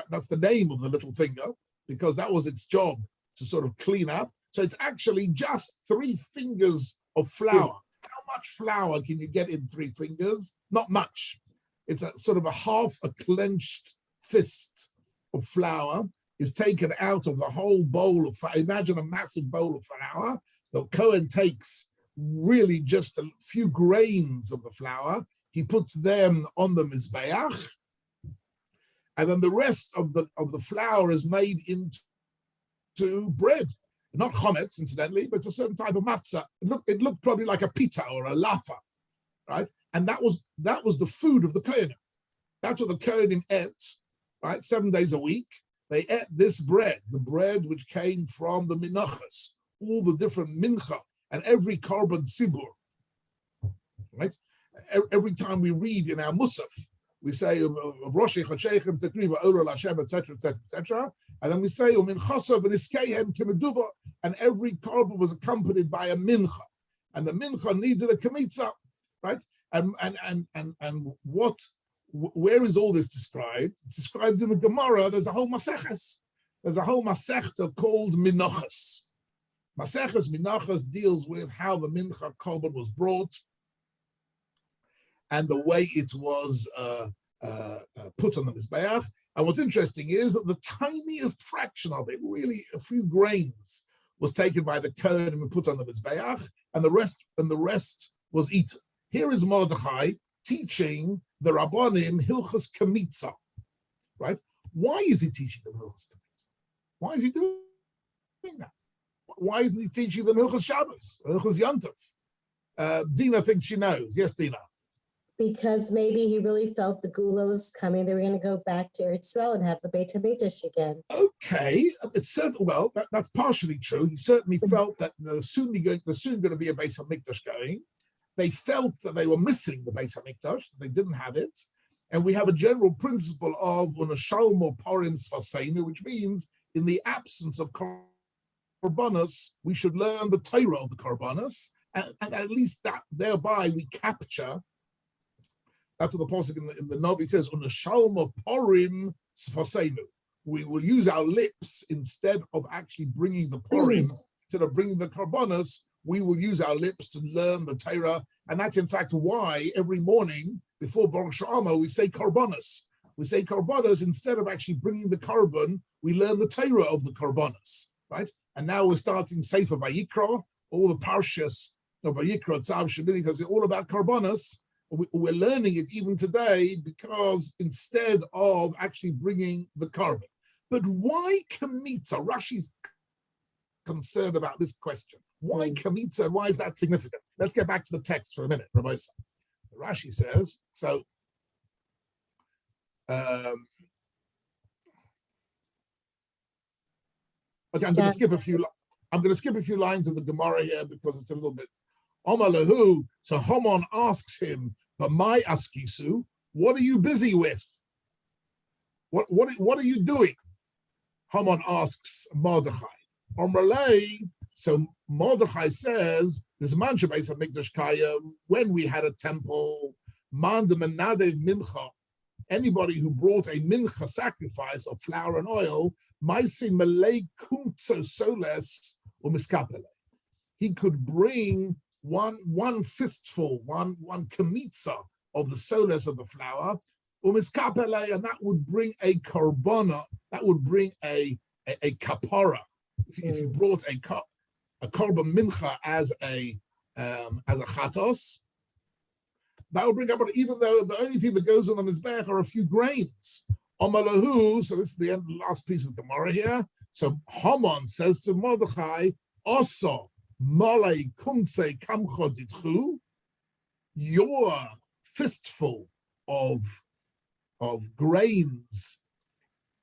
That's the name of the little finger, because that was its job to sort of clean up. So it's actually just 3 fingers of flour. How much flour can you get in 3 fingers? Not much. It's a sort of a clenched fist of flour is taken out of the whole bowl of flour. Imagine a massive bowl of flour. The Kohen takes really just a few grains of the flour. He puts them on the Mizbeach, and then the rest of the flour is made into bread. Not chometz, incidentally, but it's a certain type of matzah. It looked probably like a pita or a lafa, right? And that was the food of the Kohanim. That's what the Kohanim ate, right? 7 days a week. They ate this bread, the bread which came from the minachas, all the different mincha, and every korban tzibur, right? Every time we read in our Musaf, we say Roshi Chashechem Tekriva Ola Lashem, etc., etc., etc., and then we say Umin Chasav and Iskeihem Kimeduba, and every korban was accompanied by a mincha, and the mincha needed a kamitza, right? And where is all this described? It's described in the Gemara. There's a whole maseches. There's a whole masechta called Minachas. Maseches Minachas deals with how the mincha korban was brought and the way it was put on the mizbeach. And what's interesting is that the tiniest fraction of it, really a few grains, was taken by the kohen and put on the mizbeach, and the rest was eaten. Here is Mordechai teaching the Rabbanim Hilchas Kamitza, right? Why is he teaching them Hilchas Kamitza? Why is he doing that? Why isn't he teaching them Hilchas Shabbos, Hilchas Yontif? Dina thinks she knows. Yes, Dina. Because maybe he really felt the Gula was coming. They were going to go back to Eretz Yisrael and have the Beit HaMikdash again. Okay, it's certainly, well, that's partially true. He certainly felt that there's soon going to be a Beit HaMikdash going. They felt that they were missing the Beit HaMikdash, they didn't have it. And we have a general principle of Unashalmo Porim Sfaseinu, which means in the absence of Korbanos, we should learn the Torah of the Korbanos, and at least that thereby we capture. That's what the pasuk in the Navi says, Unashalmo Porim Sfaseinu. We will use our lips instead of actually bringing the Porim, instead of bringing the Korbanos. We will use our lips to learn the Torah, and that's in fact why every morning before Baruch Sha'ama we say Korbanos. We say Korbanos instead of actually bringing the Korban. We learn the Torah of the Korbanos, right? And now we're starting Sefer Vayikra, all the parshas of Vayikra, Tzav, Shemini, all about Korbanos. We're learning it even today because instead of actually bringing the Korban. But why Kamitza? Rashi's concerned about this question. Why Kamitza and why is that significant? Let's get back to the text for a minute, Rabbi. Rashi says, so okay, I'm going to skip a few lines of the Gemara here because it's a little bit Omar Lahu. So Haman asks him, but my askisu, what are you busy with? What are you doing? Haman asks Mordechai. So Mordechai says, there's a mancha Beis HaMikdash Kayim, when we had a temple, mincha, anybody who brought a mincha sacrifice of flour and oil, he could bring one fistful, one kamitza of the soles of the flour, and that would bring a karbana, that would bring a kapara. If you brought a korban mincha as a chatos, that would bring up, even though the only thing that goes on the mizbeach are a few grains. Amalahu, so this is the last piece of the Gemara here. So Haman says to Mordechai, also malay kumtse kamcha ditchu, your fistful of grains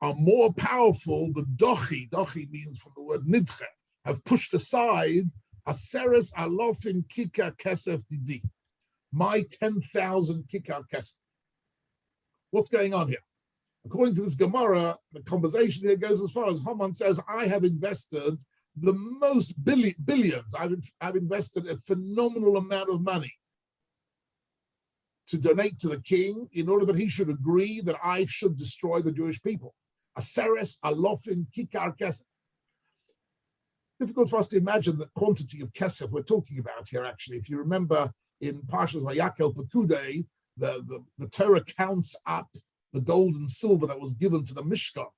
are more powerful. The dochi means from the word nidche, have pushed aside aseres alofim kikar kesef didi, my 10,000 kikar kesef. What's going on here? According to this Gemara, the conversation here goes as far as Haman says, I have invested the most billions. I've invested a phenomenal amount of money to donate to the king in order that he should agree that I should destroy the Jewish people. Aseres alofim kikar kesef. Difficult for us to imagine the quantity of kesef we're talking about here, actually. If you remember in Parshas Vayakel Pekudei, the Torah counts up the gold and silver that was given to the Mishkan.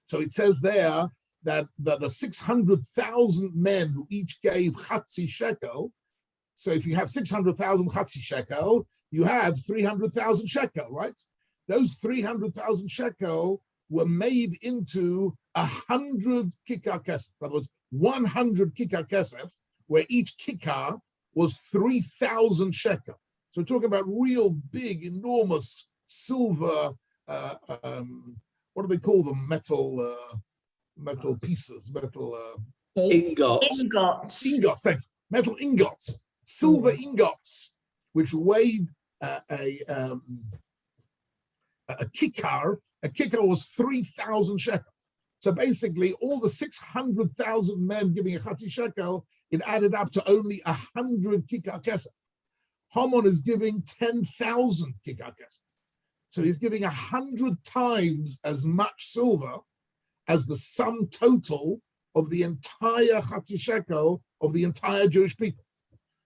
So it says there that the 600,000 men who each gave chatzi shekel, so if you have 600,000 chatzi shekel, you have 300,000 shekel, right? Those 300,000 shekel were made into 100 kikar kesef. In other words, 100 kikar kesef, where each kikar was 3,000 shekel. So we're talking about real big, enormous silver, what do they call them? Metal pieces, metal... Ingots. Ingots, thank you. Metal ingots. silver ingots, which weighed a kikar. A kikar was 3,000 shekel. So basically, all the 600,000 men giving a chatzi shekel, it added up to only 100 kikar kesef. Haman is giving 10,000 kikar kesef. So he's giving 100 times as much silver as the sum total of the entire chatzi shekel of the entire Jewish people.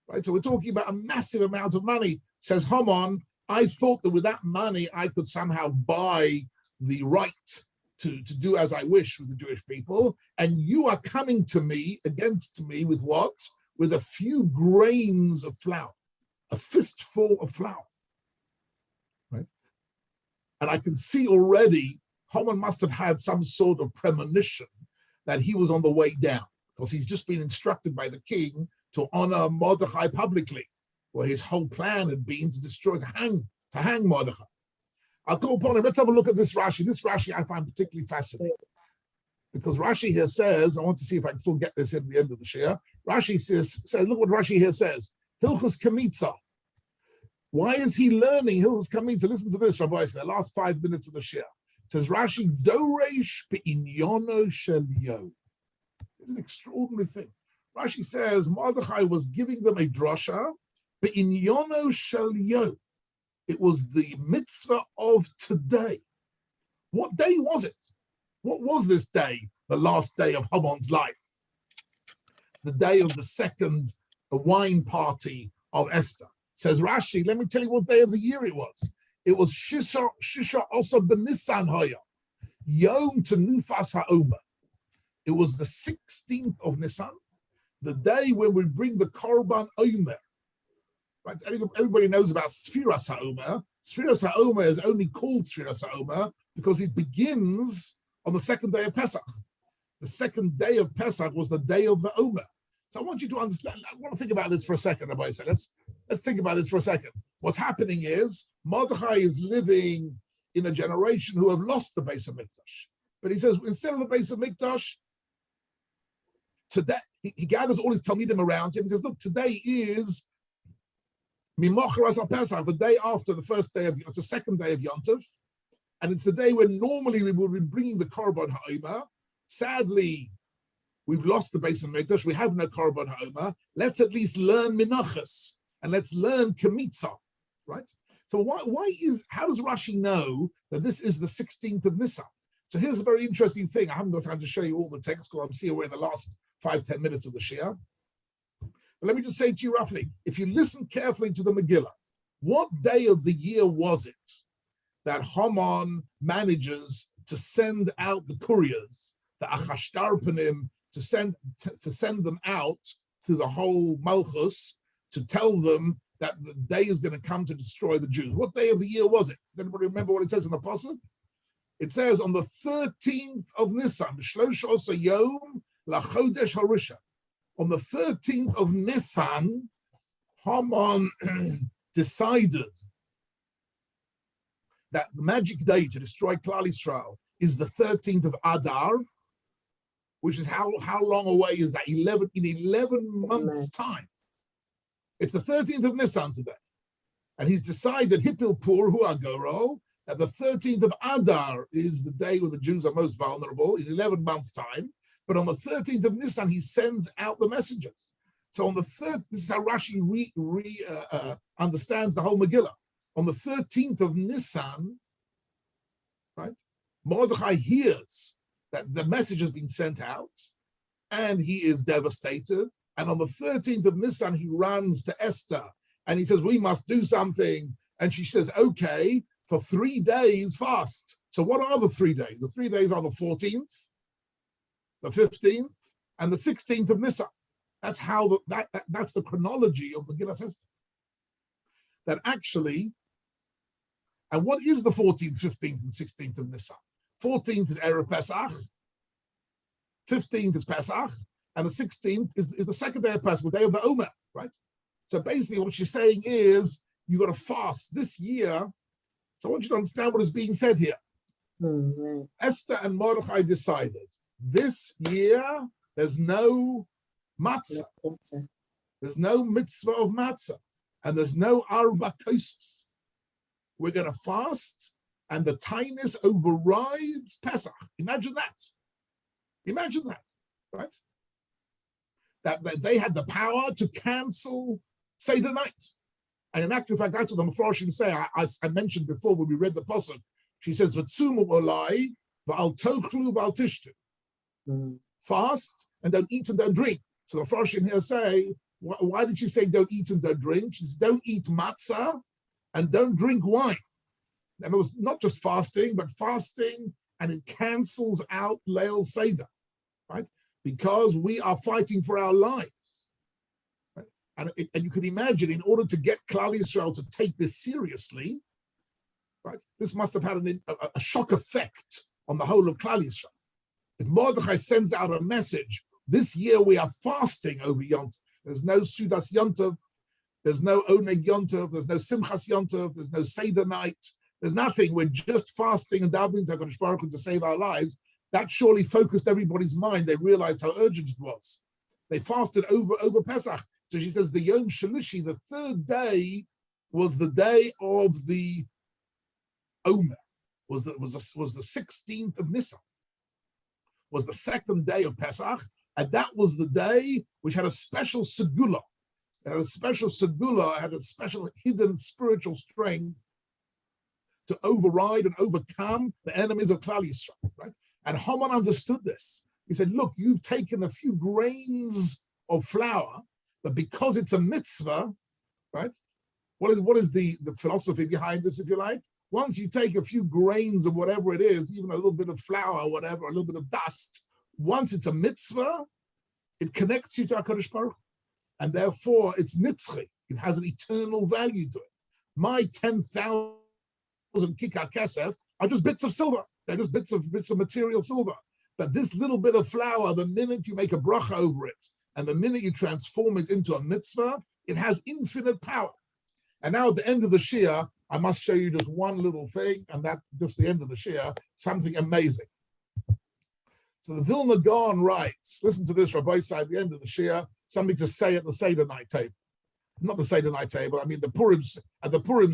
Right? So we're talking about a massive amount of money. Says Haman, I thought that with that money, I could somehow buy the right to do as I wish with the Jewish people. And you are coming to me, against me, with what? With a few grains of flour, a fistful of flour. Right? And I can see already, Haman must have had some sort of premonition that he was on the way down, because he's just been instructed by the king to honor Mordechai publicly, where his whole plan had been to destroy, to hang Mordechai. I'll call upon him. Let's have a look at this Rashi. This Rashi I find particularly fascinating, because Rashi here says, I want to see if I can still get this in the end of the shir. Rashi says, look what Rashi here says. Hilchos Kamitza. Why is he learning Hilchos Kamitza? Listen to this, Rabbi, the last 5 minutes of the shir. It says Rashi, Doresh be'inyono shel yo. It's an extraordinary thing. Rashi says Mordechai was giving them a drasha, be'inyono shel yo. It was the mitzvah of today. What day was it? What was this day, the last day of Haman's life? The day of the second wine party of Esther. Says Rashi, let me tell you what day of the year it was. It was Shisha also B'Nissan Hoya, Yom Tenufas HaOmer. It was the 16th of Nisan, the day when we bring the Korban Omer. Right? Everybody knows about Sfiras HaOmer. Sfiras HaOmer is only called Sfiras HaOmer because it begins on the second day of Pesach. The second day of Pesach was the day of the Omer. So I want you to understand, I want to think about this for a second, Rabbi. So let's think about this for a second. What's happening is Mordechai is living in a generation who have lost the Beis Hamikdash. But he says, instead of the Beis Hamikdash, today, he gathers all his Talmidim around him. He says, look, today is Mimochras HaPesach, the day after the first day of, it's the second day of Yom Tov. And it's the day when normally we would be bringing the Korban HaOmer. Sadly, we've lost the Beis Hamikdash. We have no Korban HaOmer. Let's at least learn Menachos and let's learn Kamitza, right? So how does Rashi know that this is the 16th of Nisan? So here's a very interesting thing. I haven't got time to show you all the text because I'm seeing we're in the last 5-10 minutes of the Shia. But let me just say to you roughly, if you listen carefully to the Megillah, what day of the year was it that Haman manages to send out the couriers, the Achashtarpanim, to send them out through the whole Malchus to tell them that the day is going to come to destroy the Jews? What day of the year was it? Does anybody remember what it says in the Pasuk? It says on the 13th of Nisan, Shlosh Osa Yom LaChodesh Harisha. On the 13th of Nisan, Haman decided that the magic day to destroy Klal Yisrael is the 13th of Adar, which is how long away is that? 11 months' time. It's the 13th of Nisan today. And he's decided, Hipil Pur Hu Agoro, that the 13th of Adar is the day when the Jews are most vulnerable, in 11 months' time. But on the 13th of Nisan, he sends out the messengers. So on the 3rd, this is how Rashi understands the whole Megillah. On the 13th of Nisan, right, Mordechai hears that the message has been sent out, and he is devastated. And on the 13th of Nisan, he runs to Esther, and he says, we must do something. And she says, okay, for 3 days fast. So what are the 3 days? The 3 days are the 14th, the 15th, and the 16th of Nisan. That's how that's the chronology of Megillas Esther. That actually, and what is the 14th, 15th, and 16th of Nisan? 14th is Erev Pesach, 15th is Pesach, and the 16th is the second day of Pesach, the day of the Omer, right? So basically what she's saying is, you got to fast this year. So I want you to understand what is being said here. Mm-hmm. Esther and Mordechai decided, this year, there's no matzah. There's no mitzvah of matzah, and there's no arba kosos. We're going to fast, and the tainus overrides Pesach. Imagine that. Imagine that, right? That they had the power to cancel Seder night. And in actual fact, that's what the Mepharshim say. I mentioned before when we read the pasuk. She says, "V'tzumu olai v'al tochlu v'al tishtu." Fast and don't eat and don't drink. So the Mepharshim here say, why did she say don't eat and don't drink? She says, don't eat matzah and don't drink wine. And it was not just fasting, but fasting, and it cancels out Leil Seder, right? Because we are fighting for our lives. Right? And you can imagine, in order to get Klal Yisrael to take this seriously, right? This must have had a shock effect on the whole of Klal Yisrael. If Mordechai sends out a message, this year we are fasting over Yom Tov. There's no Sudas Yom Tov, there's no Oneg Yom Tov, there's no Simchas Yom Tov, there's no Seder night, there's nothing. We're just fasting and davening to HaKadosh Baruch Hu to save our lives. That surely focused everybody's mind. They realized how urgent it was. They fasted over Pesach. So she says the Yom Shalishi, the third day, was the day of the Omer, was the 16th of Nisan, was the second day of Pesach, and that was the day which had a special segula. It had a special segula, had a special hidden spiritual strength to override and overcome the enemies of Klal Yisrael, right? And Haman understood this. He said, look, you've taken a few grains of flour, but because it's a mitzvah, right? What is the philosophy behind this, if you like? Once you take a few grains of whatever it is, even a little bit of flour or whatever, a little bit of dust, once it's a mitzvah, it connects you to HaKadosh Baruch Hu. And therefore, it's nitzchi. It has an eternal value to it. My 10,000 kikar kesef are just bits of silver. They're just bits of material silver. But this little bit of flour, the minute you make a bracha over it, and the minute you transform it into a mitzvah, it has infinite power. And now at the end of the Shia, I must show you just one little thing, and that's just the end of the Shia, something amazing. So the Vilna Gaon writes, listen to this, Rabbi, at the end of the Shia, something to say at the Seder night table. Not the Seder night table, I mean the Purim Suda. At the Purim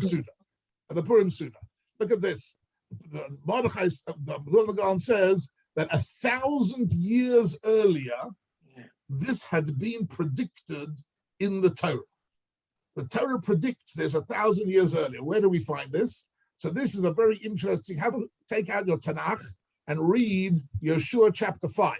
Suda. Look at this. The Vilna Gaon says that 1,000 years earlier, this had been predicted in the Torah. The Torah predicts this 1,000 years earlier. Where do we find this? So this is a very interesting, take out your Tanakh and read Yeshua chapter 5.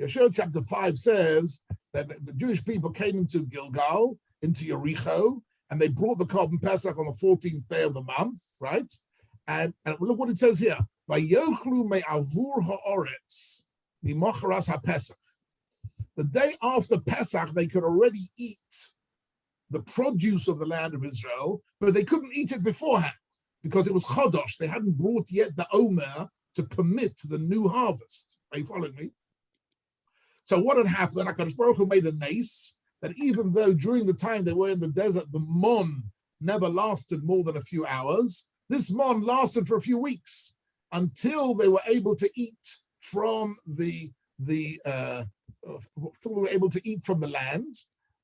Yeshua chapter 5 says that the Jewish people came into Gilgal, into Yericho, and they brought the Korban Pesach on the 14th day of the month, right? And look what it says here. Vayochlu me'avur ha'oretz mimocharas ha'Pesach. The day after Pesach, they could already eat the produce of the land of Israel, but they couldn't eat it beforehand because it was Chodosh. They hadn't brought yet the Omer to permit the new harvest. Are you following me? So what had happened? HaKadosh Baruch Hu made a nace that even though during the time they were in the desert, the mon never lasted more than a few hours, this mon lasted for a few weeks until they were able to eat from the land.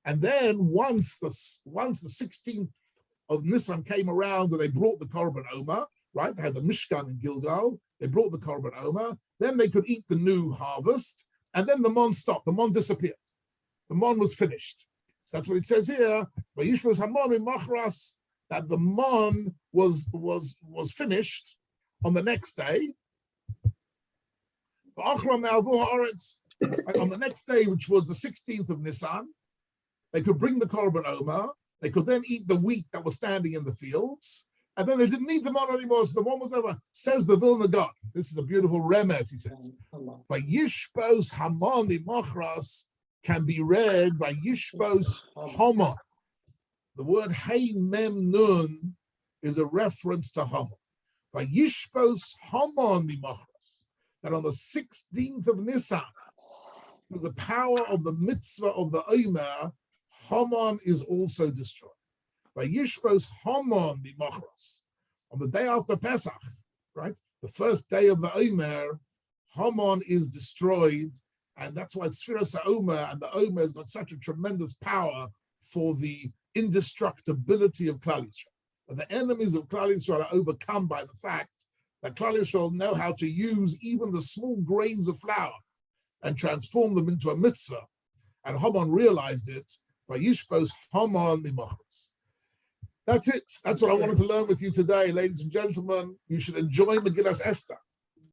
And then once the 16th of Nisan came around and they brought the Korban Omer, right? They had the Mishkan in Gilgal. They brought the Korban Omer. Then they could eat the new harvest. And then the mon stopped. The mon disappeared. The mon was finished. So that's what it says here. That the mon was finished on the next day. On the next day, which was the 16th of Nisan, they could bring the Korban Omer. They could then eat the wheat that was standing in the fields. And then they didn't need the mon anymore, so the mon was over. Says the Vilna Gaon. This is a beautiful remez, he says. By Yishbos Hamon Machras can be read by Yishbos Hamon. The word Hey Mem Nun is a reference to Hamon. By Yishbos Hamon Machras, that on the 16th of Nisan, with the power of the mitzvah of the Omer, Haman is also destroyed. By Yishbos Haman Mimachras, on the day after Pesach, right, the first day of the Omer, Haman is destroyed, And that's why Sfiras HaOmer and the Omer has got such a tremendous power for the indestructibility of Klal Yisrael. And the enemies of Klal Yisrael are overcome by the fact that Klal Yisrael know how to use even the small grains of flour and transform them into a mitzvah. And Haman realized it by Yishpos Haman Mimachos. That's it. That's what I wanted to learn with you today, ladies and gentlemen. You should enjoy Megillas Esther.